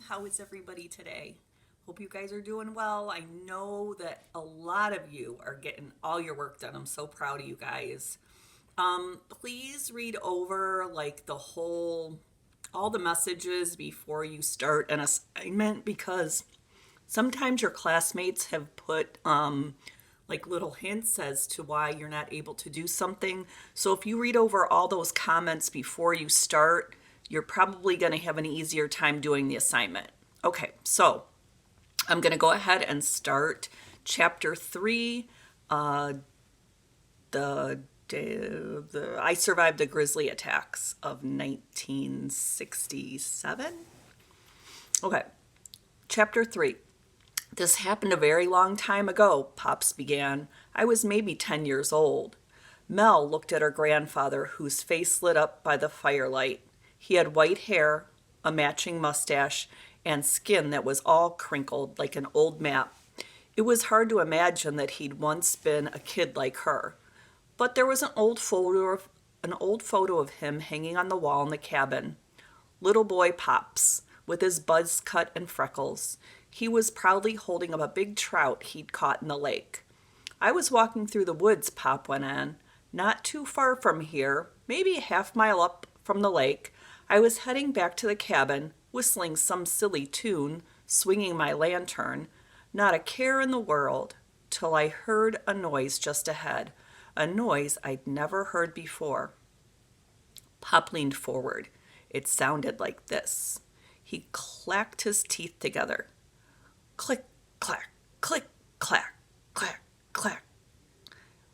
How is everybody today? Hope you guys are doing well. I know that a lot of you are getting all your work done. I'm so proud of you guys. Please read over like all the messages before you start an assignment because sometimes your classmates have put like little hints as to why you're not able to do something. So if you read over all those comments before you start, you're probably going to have an easier time doing the assignment. Okay, so I'm going to go ahead and start chapter 3. The I survived the grizzly attacks of 1967. Okay, chapter 3. This happened a very long time ago, Pops began. I was maybe 10 years old. Mel looked at her grandfather, whose face lit up by the firelight. He had white hair, a matching mustache, and skin that was all crinkled like an old map. It was hard to imagine that he'd once been a kid like her. But there was an old photo of him hanging on the wall in the cabin. Little boy Pops, with his buzz cut and freckles. He was proudly holding up a big trout he'd caught in the lake. I was walking through the woods, Pop went on. Not too far from here, maybe a half mile up from the lake. I was heading back to the cabin, whistling some silly tune, swinging my lantern. Not a care in the world, till I heard a noise just ahead. A noise I'd never heard before. Pop leaned forward. It sounded like this. He clacked his teeth together. Click, clack, click, clack, clack, clack.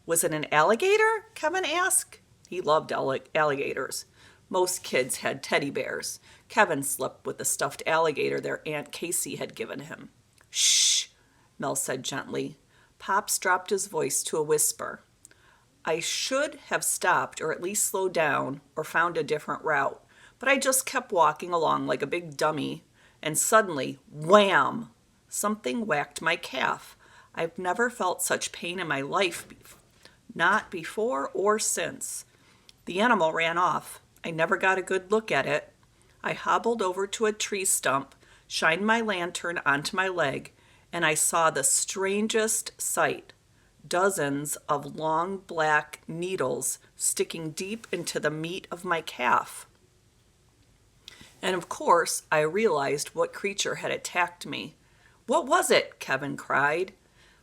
Was it an alligator? Kevin asked. He loved alligators. Most kids had teddy bears. Kevin slept with the stuffed alligator their Aunt Casey had given him. Shh, Mel said gently. Pops dropped his voice to a whisper. I should have stopped or at least slowed down or found a different route, but I just kept walking along like a big dummy, and suddenly, wham! Something whacked my calf. I've never felt such pain in my life, not before or since. The animal ran off. I never got a good look at it. I hobbled over to a tree stump, shined my lantern onto my leg, and I saw the strangest sight. Dozens of long black needles sticking deep into the meat of my calf. And of course, I realized what creature had attacked me. What was it? Kevin cried.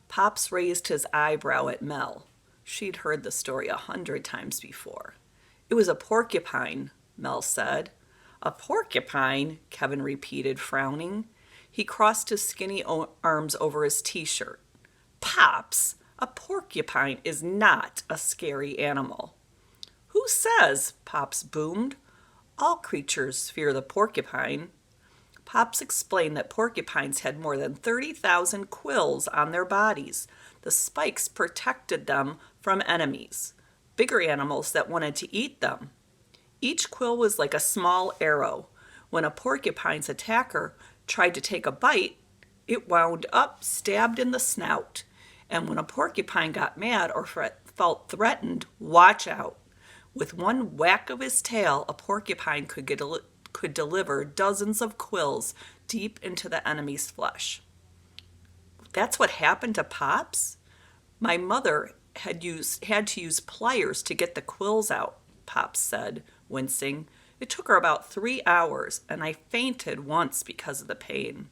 Pops raised his eyebrow at Mel. She'd heard the story 100 times before. It was a porcupine, Mel said. A porcupine? Kevin repeated, frowning. He crossed his skinny arms over his t-shirt. Pops! A porcupine is not a scary animal. Who says? Pops boomed. All creatures fear the porcupine. Pops explained that porcupines had more than 30,000 quills on their bodies. The spikes protected them from enemies, bigger animals that wanted to eat them. Each quill was like a small arrow. When a porcupine's attacker tried to take a bite, it wound up stabbed in the snout. And when a porcupine got mad or felt threatened, watch out. With one whack of his tail, a porcupine could deliver dozens of quills deep into the enemy's flesh. That's what happened to Pops? My mother had to use pliers to get the quills out, Pops said, wincing. It took her about 3 hours, and I fainted once because of the pain.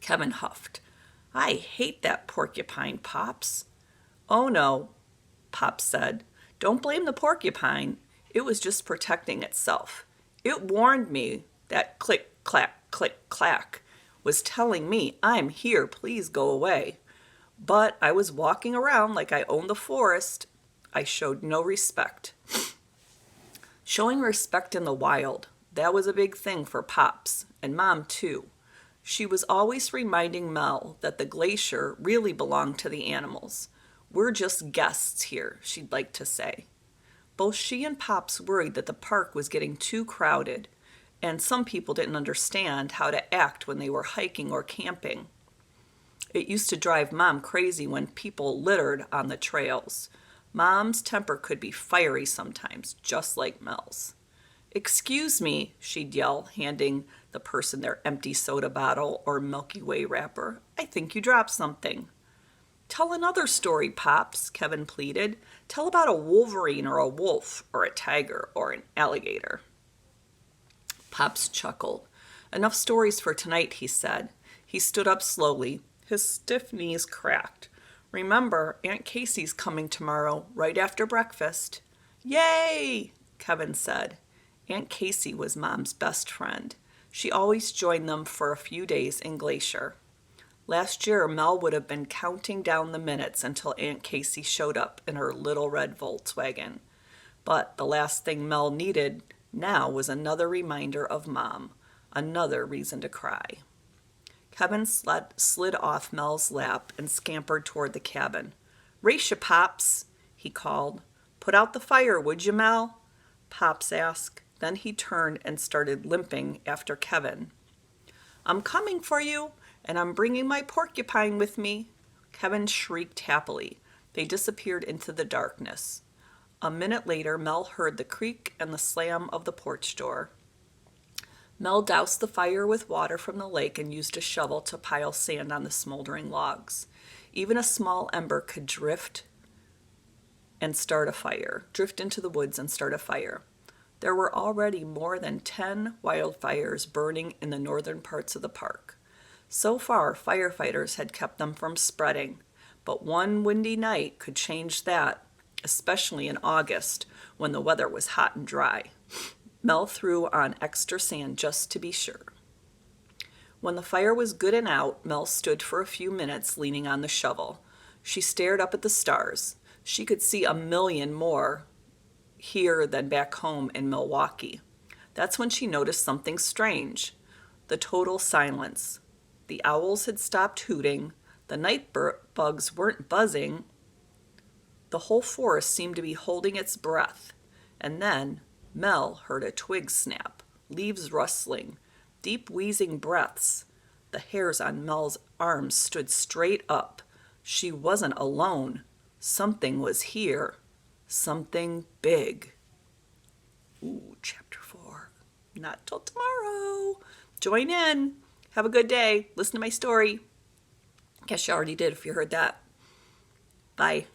Kevin huffed. I hate that porcupine, Pops. Oh no, Pops said. Don't blame the porcupine. It was just protecting itself. It warned me that click, clack, click, clack was telling me, I'm here, please go away. But I was walking around like I owned the forest. I showed no respect. Showing respect in the wild, that was a big thing for Pops, and Mom too. She was always reminding Mel that the glacier really belonged to the animals. We're just guests here, she'd like to say. Both she and Pops worried that the park was getting too crowded, and some people didn't understand how to act when they were hiking or camping. It used to drive Mom crazy when people littered on the trails. Mom's temper could be fiery sometimes, just like Mel's. "Excuse me," she'd yell, handing the person their empty soda bottle or Milky Way wrapper. "I think you dropped something." "Tell another story, Pops," Kevin pleaded. "Tell about a wolverine or a wolf or a tiger or an alligator." Pops chuckled. "Enough stories for tonight," he said. He stood up slowly. His stiff knees cracked. "Remember, Aunt Casey's coming tomorrow, right after breakfast." "Yay!" Kevin said. Aunt Casey was Mom's best friend. She always joined them for a few days in Glacier. Last year, Mel would have been counting down the minutes until Aunt Casey showed up in her little red Volkswagen. But the last thing Mel needed now was another reminder of Mom, another reason to cry. Kevin slid off Mel's lap and scampered toward the cabin. "Race ya, Pops," he called. "Put out the fire, would you, Mel?" Pops asked. Then he turned and started limping after Kevin. "I'm coming for you, and I'm bringing my porcupine with me." Kevin shrieked happily. They disappeared into the darkness. A minute later, Mel heard the creak and the slam of the porch door. Mel doused the fire with water from the lake and used a shovel to pile sand on the smoldering logs. Even a small ember could drift into the woods and start a fire. There were already more than 10 wildfires burning in the northern parts of the park. So far, firefighters had kept them from spreading, but one windy night could change that, especially in August when the weather was hot and dry. Mel threw on extra sand just to be sure. When the fire was good and out, Mel stood for a few minutes leaning on the shovel. She stared up at the stars. She could see a million more here than back home in Milwaukee. That's when she noticed something strange. The total silence. The owls had stopped hooting. The night bugs weren't buzzing. The whole forest seemed to be holding its breath. And then Mel heard a twig snap, leaves rustling, deep wheezing breaths. The hairs on Mel's arms stood straight up. She wasn't alone. Something was here. Something big. Ooh, chapter 4. Not till tomorrow. Join in. Have a good day. Listen to my story. Guess you already did if you heard that. Bye.